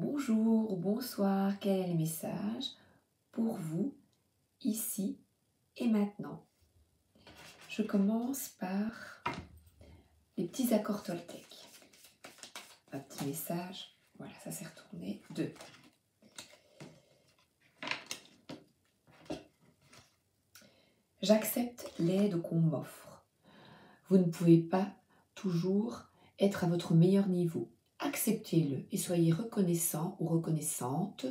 Bonjour ou bonsoir, quel est le message pour vous, ici et maintenant? Je commence par les petits accords toltèques. Un petit message, voilà, ça s'est retourné. 2. J'accepte l'aide qu'on m'offre. Vous ne pouvez pas toujours être à votre meilleur niveau. Acceptez-le et soyez reconnaissant ou reconnaissante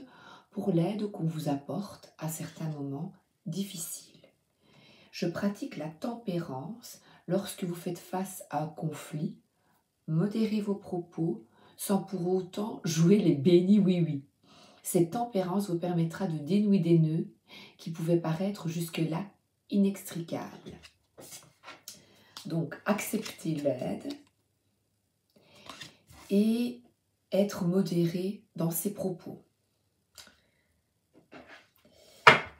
pour l'aide qu'on vous apporte à certains moments difficiles. Je pratique la tempérance lorsque vous faites face à un conflit. Modérez vos propos sans pour autant jouer les bénis oui-oui. Cette tempérance vous permettra de dénouer des nœuds qui pouvaient paraître jusque-là inextricables. Donc, accepter l'aide et être modéré dans ses propos.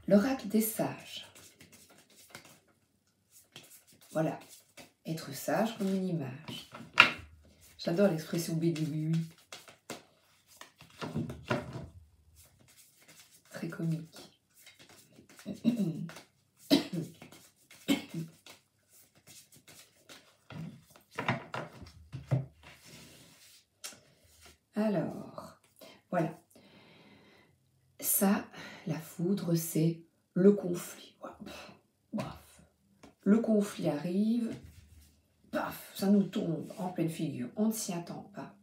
L'oracle des sages. Voilà, être sage comme une image. J'adore l'expression béni oui oui. Très comique. Alors, voilà. Ça, la foudre, c'est le conflit. Bref. Le conflit arrive, paf, ça nous tombe en pleine figure. On ne s'y attend pas.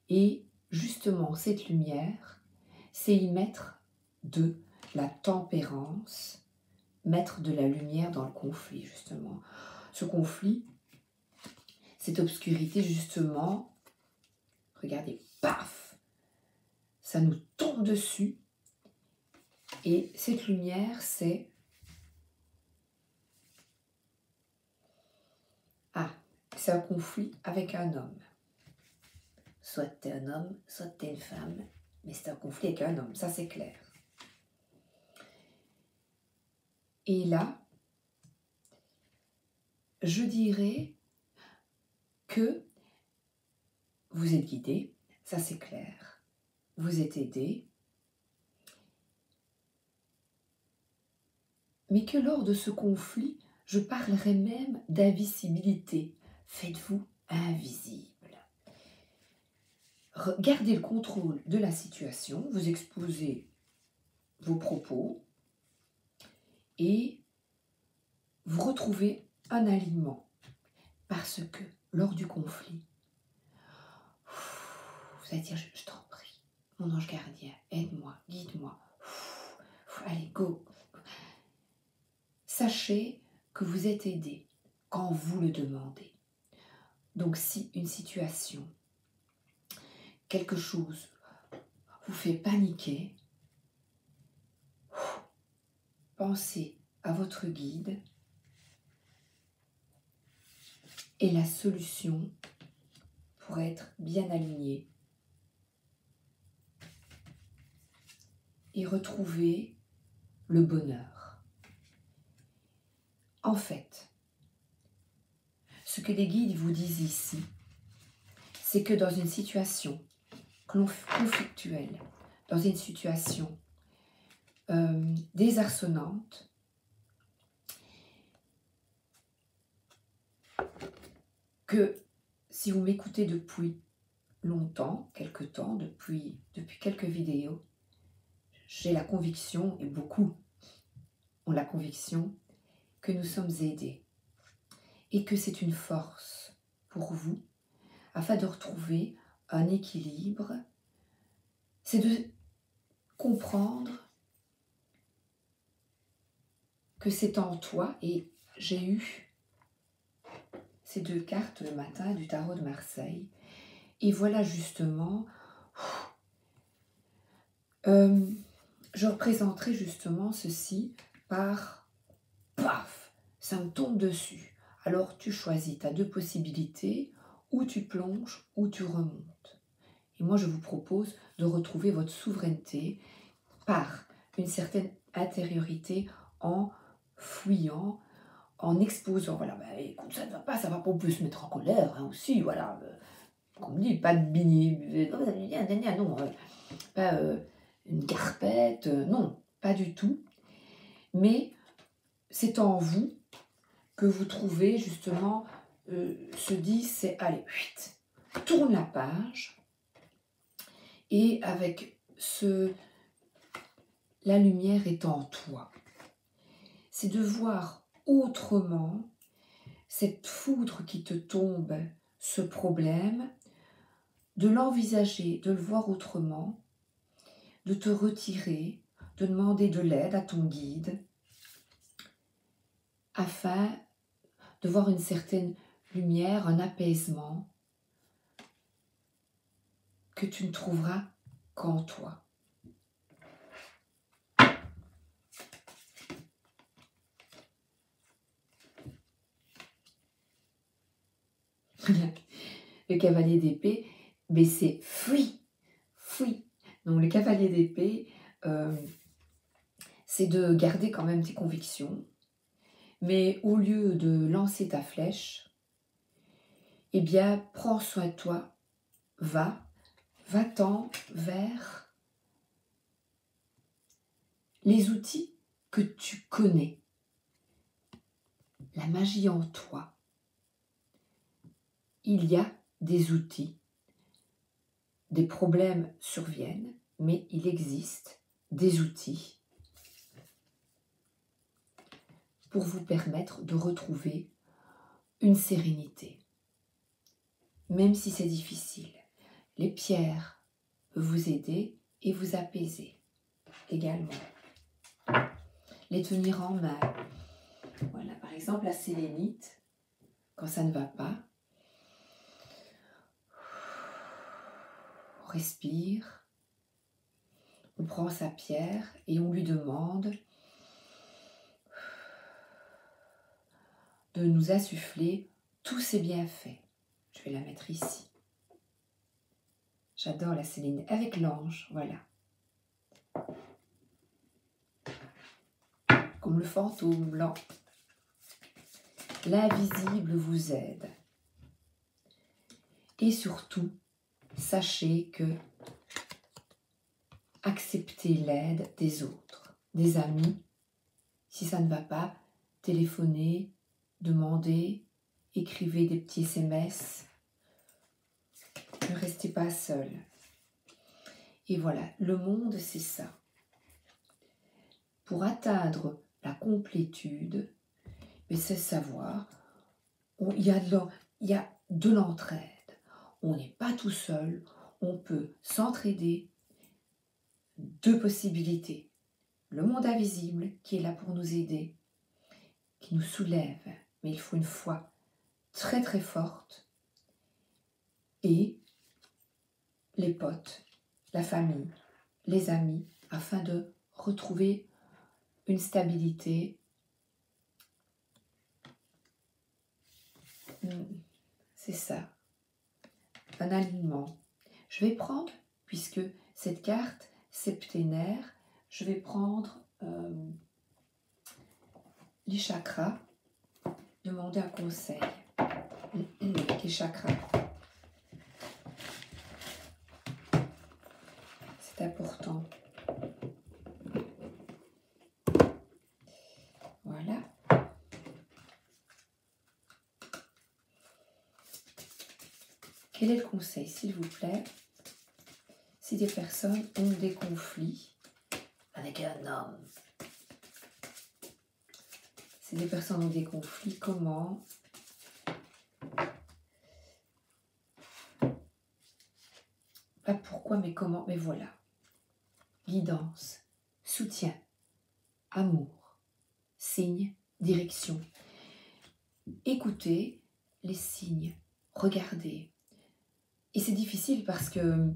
Et justement, cette lumière, c'est y mettre de la tempérance, mettre de la lumière dans le conflit, justement. Ce conflit, cette obscurité, justement, regardez, paf, ça nous tombe dessus. Et cette lumière, c'est... c'est un conflit avec un homme. Soit t'es un homme, soit t'es une femme, mais c'est un conflit avec un homme, ça c'est clair. Et là, je dirais que vous êtes guidé, ça c'est clair. Vous êtes aidé, mais que lors de ce conflit, je parlerai même d'invisibilité. Faites-vous invisible. Gardez le contrôle de la situation, vous exposez vos propos et vous retrouvez un alignement. Parce que lors du conflit, vous allez dire, je t'en prie, mon ange gardien, aide-moi, guide-moi. Allez, go. Sachez que vous êtes aidé quand vous le demandez. Donc si une situation, quelque chose vous fait paniquer, pensez à votre guide et la solution pour être bien aligné et retrouver le bonheur. En fait, ce que les guides vous disent ici, c'est que dans une situation conflictuelle, dans une situation désarçonnante, que si vous m'écoutez depuis longtemps, quelque temps, depuis quelques vidéos, j'ai la conviction, et beaucoup ont la conviction, que nous sommes aidés et que c'est une force pour vous afin de retrouver un équilibre. C'est de comprendre que c'est en toi, et j'ai eu ces 2 cartes le matin du tarot de Marseille, et voilà justement, je représenterai justement ceci par paf, ça me tombe dessus. Alors tu choisis, tu as 2 possibilités, ou tu plonges ou tu remontes. Et moi je vous propose de retrouver votre souveraineté par une certaine intériorité en fouillant, en exposant. Voilà, écoute, ça ne va pas, on peut se mettre en colère aussi, voilà. on me dit pas de bini, non, pas une carpette, non, pas du tout. Mais c'est en vous que vous trouvez justement ce 10, c'est allez, tourne la page. Et avec la lumière est en toi. C'est de voir autrement cette foudre qui te tombe, ce problème, de l'envisager, de le voir autrement, de te retirer, de demander de l'aide à ton guide, afin de voir une certaine lumière, un apaisement que tu ne trouveras qu'en toi. Le cavalier d'épée, mais c'est fuis. Donc le cavalier d'épée, c'est de garder quand même tes convictions, mais au lieu de lancer ta flèche, eh bien, prends soin de toi, va-t'en vers les outils que tu connais, la magie en toi. Il y a des outils, des problèmes surviennent, mais il existe des outils pour vous permettre de retrouver une sérénité. Même si c'est difficile, les pierres peuvent vous aider et vous apaiser également. Les tenir en main. Voilà, par exemple, la sélénite, quand ça ne va pas, on respire, on prend sa pierre et on lui demande de nous insuffler tous ses bienfaits. Je vais la mettre ici. J'adore la sélénite avec l'ange, voilà. Comme le fantôme blanc. L'invisible vous aide. Et surtout, sachez que acceptez l'aide des autres, des amis. Si ça ne va pas, téléphonez, demandez, écrivez des petits SMS. Ne restez pas seul. Et voilà, le monde, c'est ça. Pour atteindre la complétude, c'est savoir, il y a de l'entraide. On n'est pas tout seul, on peut s'entraider. Deux possibilités. Le monde invisible qui est là pour nous aider, qui nous soulève, mais il faut une foi très très forte. Et les potes, la famille, les amis, afin de retrouver une stabilité. C'est ça, un alignement. Je vais prendre, puisque cette carte septénaire, je vais prendre les chakras, demander un conseil. Les chakras. C'est important. Voilà. Quel est le conseil, s'il vous plaît, si des personnes ont des conflits avec un homme? Si des personnes ont des conflits, comment? Pas pourquoi, mais comment? Mais voilà. Guidance, soutien, amour, signe, direction. Écoutez les signes, regardez. Et c'est difficile parce que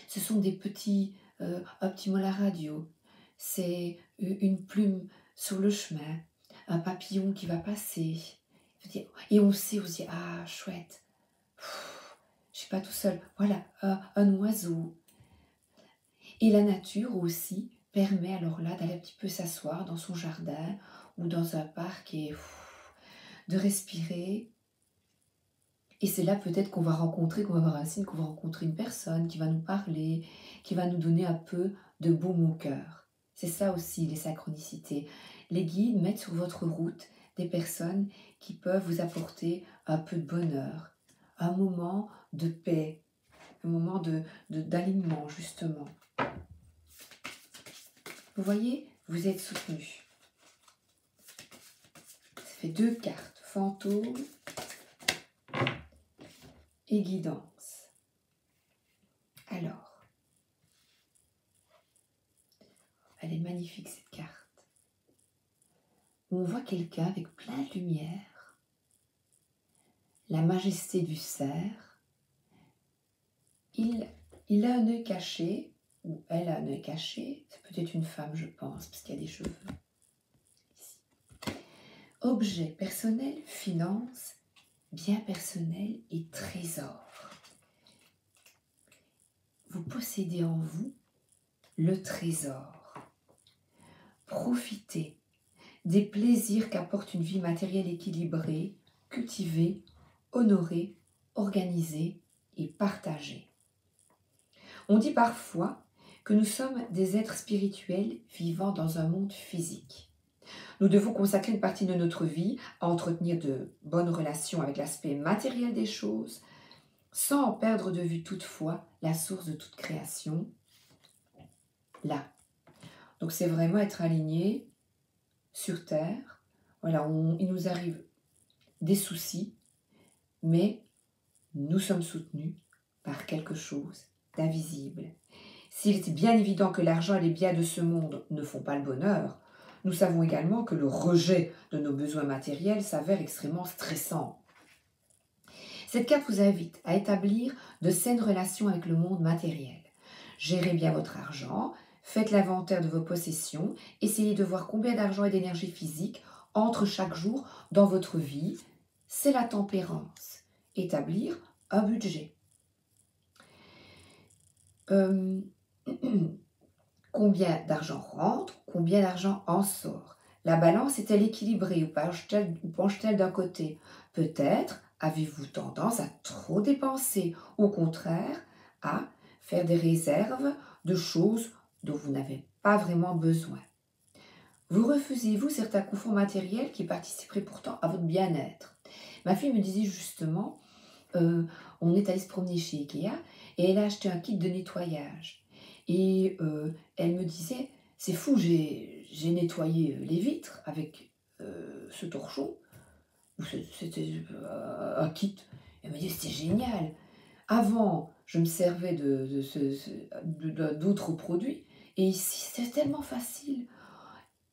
ce sont des petits, un petit mot à la radio, c'est une plume sur le chemin, un papillon qui va passer. Et on sait aussi, ah chouette, je ne suis pas tout seul. Voilà, un oiseau. Et la nature aussi permet alors là d'aller un petit peu s'asseoir dans son jardin ou dans un parc et de respirer Et c'est là peut-être qu'on va rencontrer, qu'on va avoir un signe, qu'on va rencontrer une personne qui va nous parler, qui va nous donner un peu de baume au cœur. C'est ça aussi les synchronicités. Les guides mettent sur votre route des personnes qui peuvent vous apporter un peu de bonheur, un moment de paix, un moment d'alignement justement. Vous voyez, vous êtes soutenu. Ça fait 2 cartes, fantôme et guidance. Alors, elle est magnifique cette carte. On voit quelqu'un avec plein de lumière, la majesté du cerf. Il a un œil caché, ou elle a un œil caché. C'est peut-être une femme, je pense, parce qu'il y a des cheveux. Ici. Objet personnel, finance, bien personnel et trésor. Vous possédez en vous le trésor. Profitez des plaisirs qu'apporte une vie matérielle équilibrée, cultivée, honorée, organisée et partagée. On dit parfois que nous sommes des êtres spirituels vivant dans un monde physique. Nous devons consacrer une partie de notre vie à entretenir de bonnes relations avec l'aspect matériel des choses, sans perdre de vue toutefois la source de toute création, là. Donc c'est vraiment être aligné sur Terre. Voilà, il nous arrive des soucis, mais nous sommes soutenus par quelque chose d'invisible. S'il est bien évident que l'argent et les biens de ce monde ne font pas le bonheur, nous savons également que le rejet de nos besoins matériels s'avère extrêmement stressant. Cette carte vous invite à établir de saines relations avec le monde matériel. Gérez bien votre argent, faites l'inventaire de vos possessions, essayez de voir combien d'argent et d'énergie physique entre chaque jour dans votre vie. C'est la tempérance. Établir un budget. Combien d'argent rentre, combien d'argent en sort. La balance est-elle équilibrée ou penche-t-elle d'un côté? Peut-être avez-vous tendance à trop dépenser, au contraire, à faire des réserves de choses dont vous n'avez pas vraiment besoin. Vous refusez-vous certains conforts matériels qui participeraient pourtant à votre bien-être? Ma fille me disait justement, on est allé se promener chez Ikea et elle a acheté un kit de nettoyage. Et elle me disait, c'est fou, j'ai nettoyé les vitres avec ce torchon. C'était un kit. Elle me dit, c'était génial. Avant, je me servais d'autres produits. Et ici, c'est tellement facile.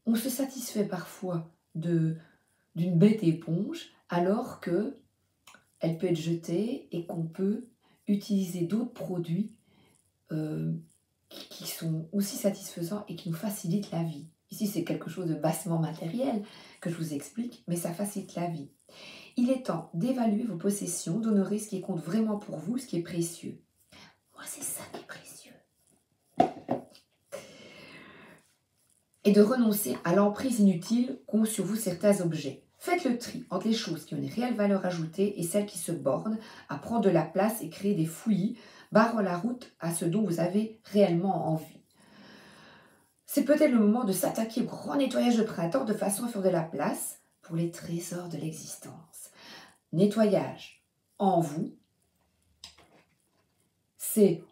On se satisfait parfois d'une bête éponge, alors que elle peut être jetée et qu'on peut utiliser d'autres produits qui sont aussi satisfaisants et qui nous facilitent la vie. Ici, c'est quelque chose de bassement matériel que je vous explique, mais ça facilite la vie. Il est temps d'évaluer vos possessions, d'honorer ce qui compte vraiment pour vous, ce qui est précieux. Moi, c'est ça qui est précieux. Et de renoncer à l'emprise inutile qu'ont sur vous certains objets. Faites le tri entre les choses qui ont une réelle valeur ajoutée et celles qui se bornent à prendre de la place et créer des fouillis, barrant la route à ce dont vous avez réellement envie. C'est peut-être le moment de s'attaquer au grand nettoyage de printemps de façon à faire de la place pour les trésors de l'existence. Nettoyage en vous, c'est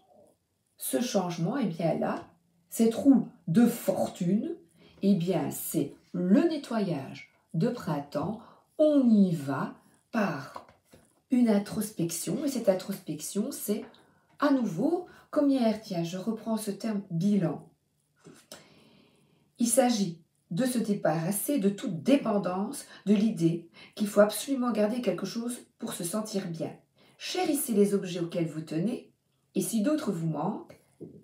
ce changement, et bien là, cette roue de fortune, et bien c'est le nettoyage de printemps. On y va par une introspection, et cette introspection, c'est à nouveau, comme hier, tiens, je reprends ce terme bilan. Il s'agit de se débarrasser de toute dépendance de l'idée qu'il faut absolument garder quelque chose pour se sentir bien. Chérissez les objets auxquels vous tenez, et si d'autres vous manquent,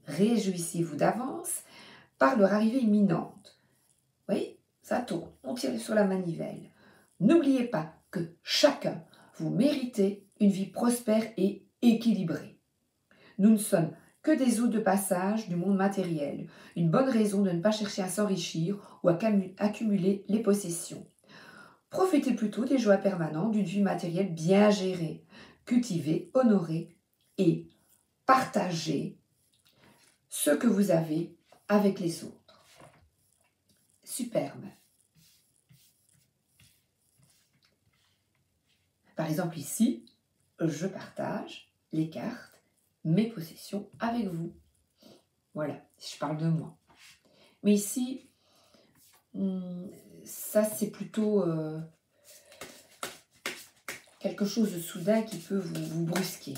réjouissez-vous d'avance par leur arrivée imminente. Oui, ça tourne, on tire sur la manivelle. N'oubliez pas que chacun, vous méritez une vie prospère et équilibrée. Nous ne sommes que des hôtes de passage du monde matériel, une bonne raison de ne pas chercher à s'enrichir ou à accumuler les possessions. Profitez plutôt des joies permanentes d'une vie matérielle bien gérée. cultiver, honorer et partager ce que vous avez avec les autres. Superbe. Par exemple ici, je partage les cartes, mes possessions avec vous. Voilà, si je parle de moi. Mais ici, ça c'est plutôt quelque chose de soudain qui peut vous brusquer.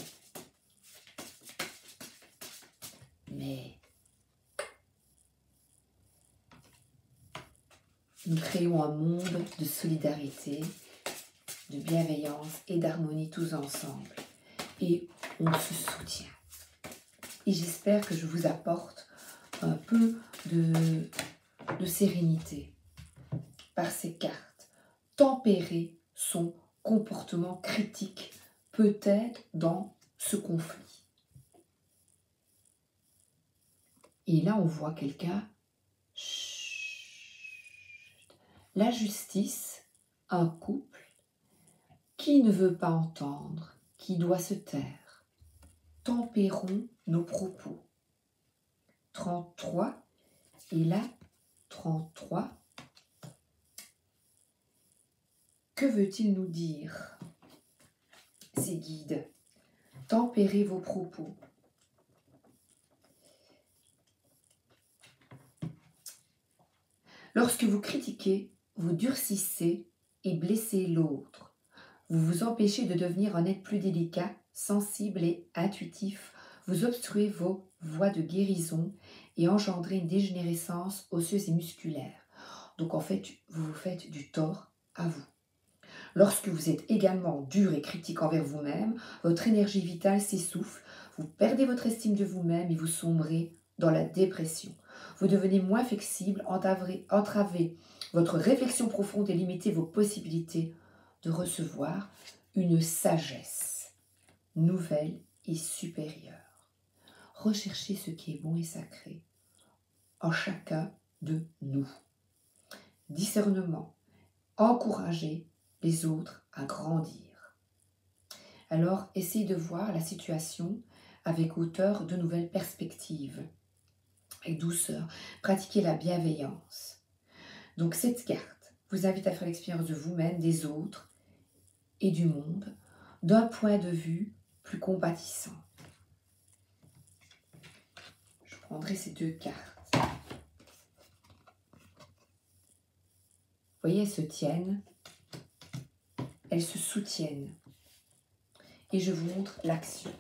Mais nous créons un monde de solidarité, de bienveillance et d'harmonie tous ensemble. Et on se soutient. Et j'espère que je vous apporte un peu de sérénité par ces cartes. Tempérer son comportement critique peut-être dans ce conflit. Et là, on voit quelqu'un. La justice, un couple qui ne veut pas entendre, qui doit se taire. Tempérons nos propos. 33, et là, 33. Que veut-il nous dire, ces guides? Tempérez vos propos. Lorsque vous critiquez, vous durcissez et blessez l'autre. Vous vous empêchez de devenir un être plus délicat, sensible et intuitif. Vous obstruez vos voies de guérison et engendrez une dégénérescence osseuse et musculaire. Donc en fait, vous vous faites du tort à vous. Lorsque vous êtes également dur et critique envers vous-même, votre énergie vitale s'essouffle, vous perdez votre estime de vous-même et vous sombrez dans la dépression. Vous devenez moins flexible, entravez votre réflexion profonde et limitez vos possibilités de recevoir une sagesse nouvelle et supérieure. Recherchez ce qui est bon et sacré en chacun de nous. Discernement, encouragez les autres à grandir. Alors, essayez de voir la situation avec hauteur de nouvelles perspectives, avec douceur. Pratiquez la bienveillance. Donc, cette carte vous invite à faire l'expérience de vous-même, des autres et du monde d'un point de vue plus compatissant. Je prendrai ces deux cartes. Vous voyez, elles se tiennent. Elles se soutiennent. Et je vous montre l'action.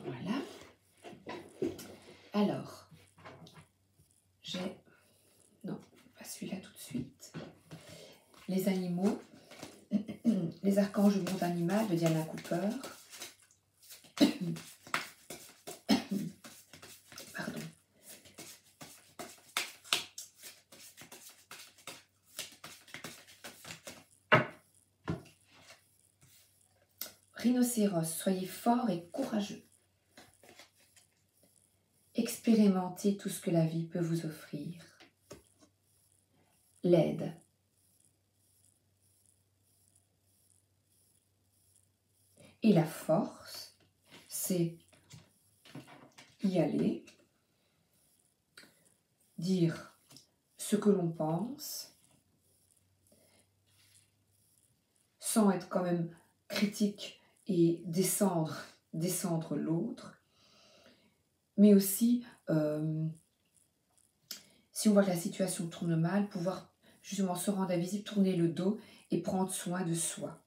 Voilà. Alors, j'ai... Non, pas celui-là tout de suite. Les animaux. Les archanges du monde animal de Diana Cooper. Pardon. Rhinocéros, soyez fort et courageux. Expérimentez tout ce que la vie peut vous offrir. L'aide. Et la force, c'est y aller, dire ce que l'on pense, sans être quand même critique et descendre l'autre, mais aussi, si on voit que la situation tourne mal, pouvoir justement se rendre invisible, tourner le dos et prendre soin de soi.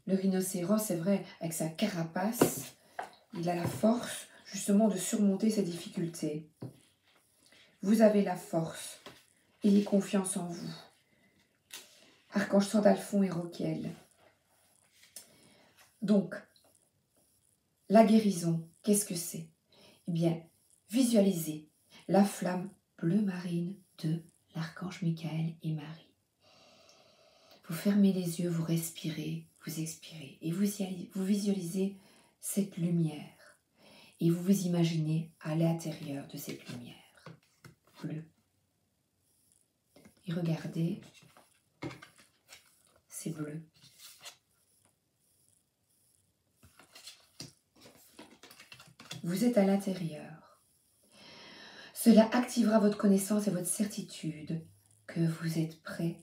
Le rhinocéros, c'est vrai, avec sa carapace, il a la force justement de surmonter ses difficultés. Vous avez la force, ayez confiance en vous. Archange Sandalphon et Roquiel. Donc, la guérison, qu'est-ce que c'est? Eh bien, visualisez la flamme bleu marine de l'archange Michael et Marie. Vous fermez les yeux, vous respirez, vous expirez et vous visualisez cette lumière et vous vous imaginez à l'intérieur de cette lumière bleue. Et regardez, c'est bleu. Vous êtes à l'intérieur. Cela activera votre connaissance et votre certitude que vous êtes prêt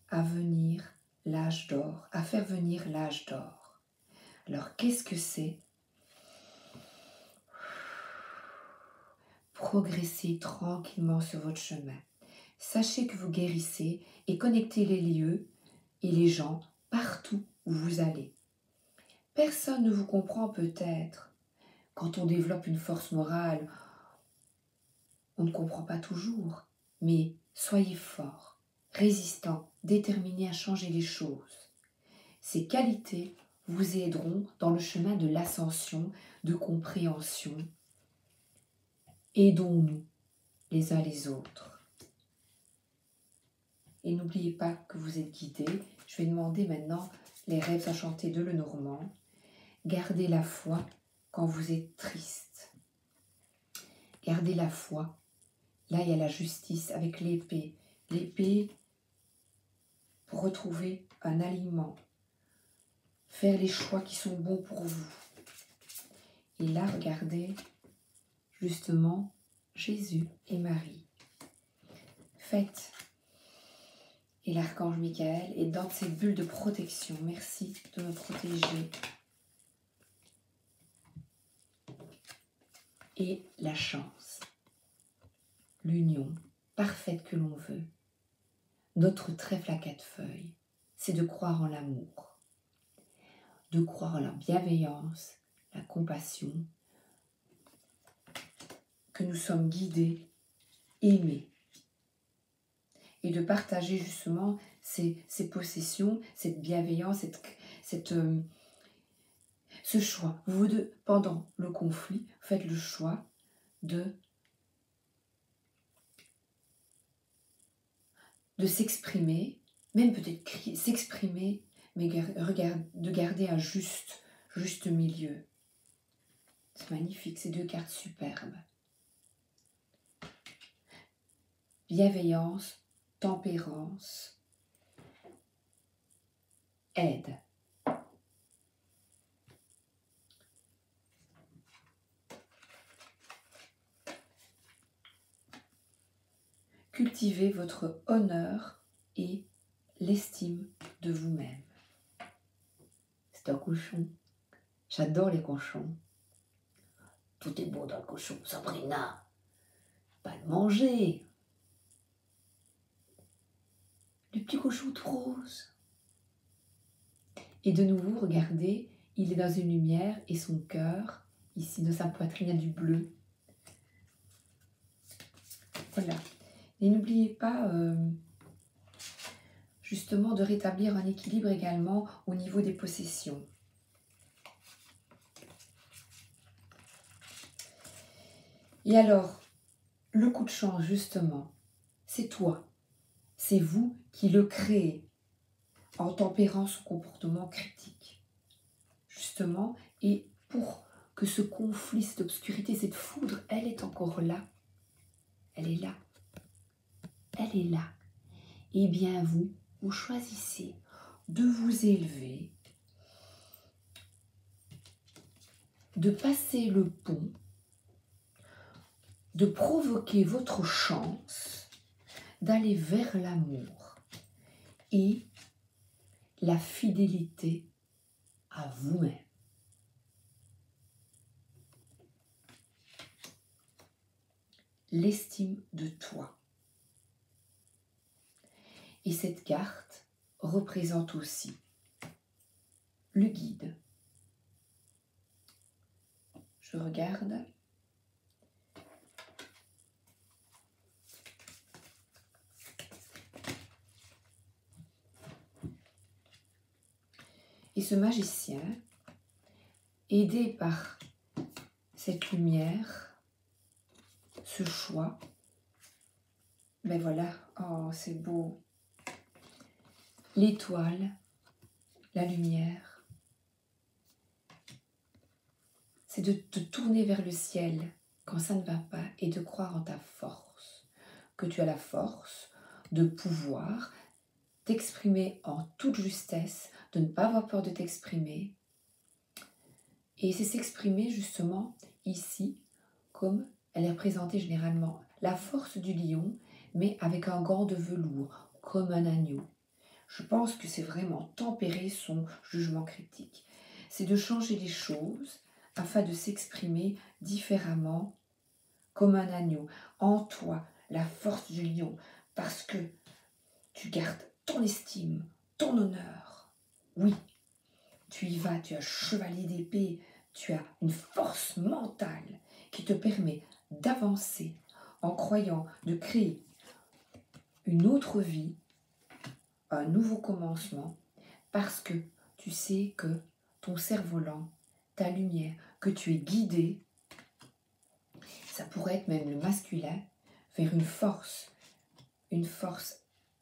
à venir l'âge d'or, à faire venir l'âge d'or. Alors, qu'est-ce que c'est? Progressez tranquillement sur votre chemin. Sachez que vous guérissez et connectez les lieux et les gens partout où vous allez. Personne ne vous comprend peut-être. Quand on développe une force morale, on ne comprend pas toujours. Mais soyez fort, résistant, déterminé à changer les choses. Ces qualités vous aideront dans le chemin de l'ascension, de compréhension. Aidons-nous les uns les autres. Et n'oubliez pas que vous êtes guidés. Je vais demander maintenant les rêves enchantés de Lenormand. Gardez la foi quand vous êtes triste. Gardez la foi. Là, il y a la justice avec l'épée. L'épée pour retrouver un aliment. Faire les choix qui sont bons pour vous. Et là, regardez, justement, Jésus et Marie. Faites. Et l'archange Michael est dans cette bulle de protection. Merci de me protéger. Et la chance, l'union parfaite que l'on veut. Notre trèfle à 4 feuilles, c'est de croire en l'amour, de croire en la bienveillance, la compassion, que nous sommes guidés, aimés, et de partager justement ces possessions, cette bienveillance, ce choix. Pendant le conflit, faites le choix de s'exprimer, même peut-être s'exprimer, mais de garder un juste milieu. C'est magnifique, ces 2 cartes superbes. Bienveillance, tempérance, aide. Cultivez votre honneur et l'estime de vous-même. C'est un cochon. J'adore les cochons. Tout est beau dans le cochon. Sabrina, pas le manger. Le petit cochon tout rose. Et de nouveau, regardez, il est dans une lumière et son cœur, ici dans sa poitrine, a du bleu. Voilà. Et n'oubliez pas justement de rétablir un équilibre également au niveau des possessions. Et alors, le coup de chance justement, c'est toi, c'est vous qui le créez en tempérant ce comportement critique. Justement, et pour que ce conflit, cette obscurité, cette foudre, elle est encore là. Elle est là. Elle est là. Eh bien, vous choisissez de vous élever, de passer le pont, de provoquer votre chance, d'aller vers l'amour et la fidélité à vous-même. L'estime de toi. Et cette carte représente aussi le guide. Je regarde. Et ce magicien, aidé par cette lumière, ce choix, ben voilà, oh c'est beau. L'étoile, la lumière, c'est de te tourner vers le ciel quand ça ne va pas et de croire en ta force, que tu as la force de pouvoir t'exprimer en toute justesse, de ne pas avoir peur de t'exprimer. Et c'est s'exprimer justement ici, comme elle est représentée généralement, la force du lion, mais avec un gant de velours, comme un agneau. Je pense que c'est vraiment tempérer son jugement critique. C'est de changer les choses afin de s'exprimer différemment comme un agneau. En toi, la force du lion, parce que tu gardes ton estime, ton honneur. Oui, tu y vas, tu as chevalier d'épée, tu as une force mentale qui te permet d'avancer en croyant, de créer une autre vie, un nouveau commencement, parce que tu sais que ton cerf-volant, ta lumière, que tu es guidé, ça pourrait être même le masculin, vers une force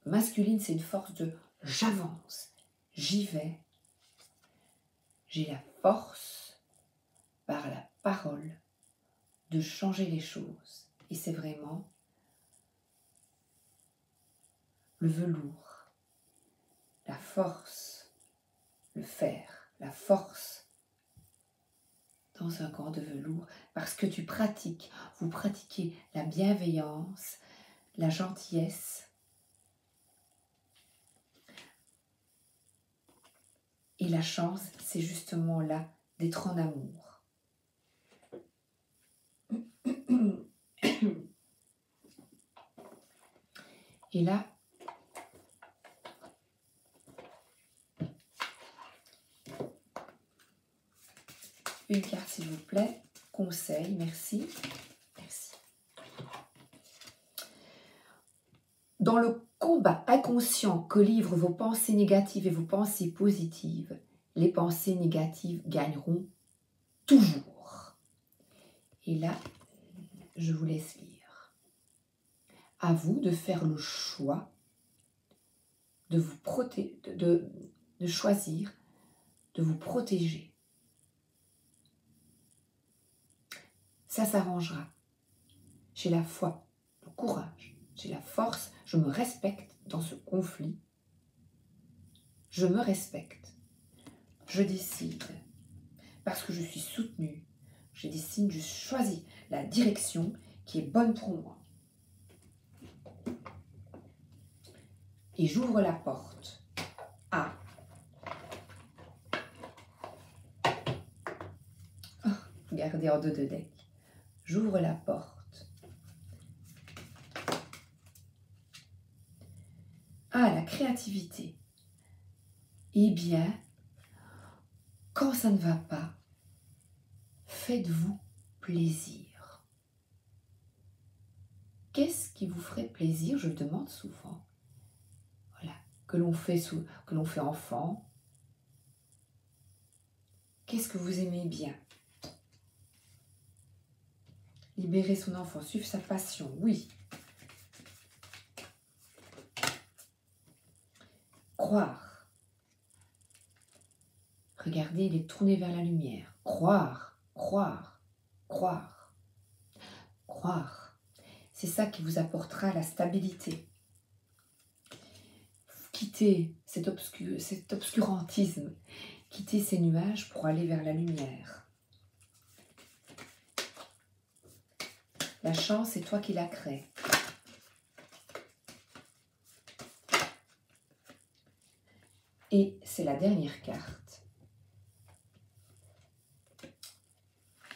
masculine, c'est une force de j'avance, j'y vais, j'ai la force par la parole de changer les choses. Et c'est vraiment le velours, la force, le fer, la force dans un corps de velours, parce que vous pratiquez la bienveillance, la gentillesse et la chance, c'est justement là d'être en amour. Et là, une carte s'il vous plaît, conseil, merci. Merci. Dans le combat inconscient que livrent vos pensées négatives et vos pensées positives, les pensées négatives gagneront toujours. Et là, je vous laisse lire. À vous de faire le choix de vous protéger, de choisir de vous protéger. Ça s'arrangera. J'ai la foi, le courage, j'ai la force, je me respecte dans ce conflit. Je me respecte. Je décide, parce que je suis soutenue, je décide, je choisis la direction qui est bonne pour moi. Et j'ouvre la porte à regardez en dos de deck. J'ouvre la porte à la créativité. Eh bien, quand ça ne va pas, faites-vous plaisir. Qu'est-ce qui vous ferait plaisir? Je le demande souvent. Voilà, que l'on fait enfant. Qu'est-ce que vous aimez bien? Libérer son enfant, suivre sa passion, oui. Croire. Regardez, il est tourné vers la lumière. Croire, croire, croire, croire. C'est ça qui vous apportera la stabilité. Quittez cet obscurantisme. Quittez ces nuages pour aller vers la lumière. La chance, c'est toi qui la crée. Et c'est la dernière carte.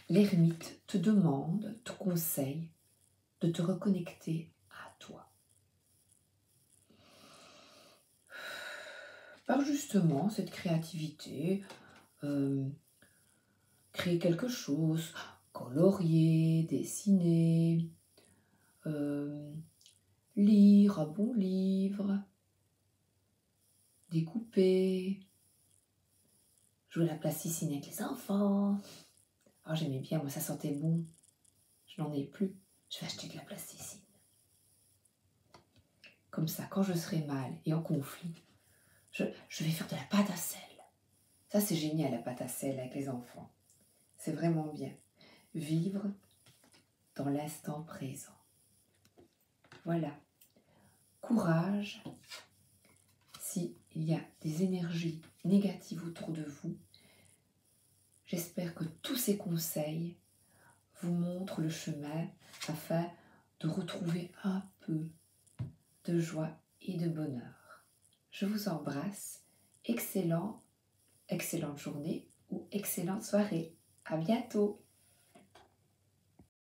L'ermite te demande, te conseille de te reconnecter à toi. Par justement cette créativité, créer quelque chose, colorier, dessiner, lire un bon livre, découper, jouer à la plasticine avec les enfants. Oh, j'aimais bien, moi ça sentait bon. Je n'en ai plus, je vais acheter de la plasticine. Comme ça, quand je serai mal et en conflit, je vais faire de la pâte à sel. Ça c'est génial, la pâte à sel avec les enfants. c'est vraiment bien. Vivre dans l'instant présent. Voilà. Courage. S'il y a des énergies négatives autour de vous, j'espère que tous ces conseils vous montrent le chemin afin de retrouver un peu de joie et de bonheur. Je vous embrasse. Excellente journée ou excellente soirée. À bientôt.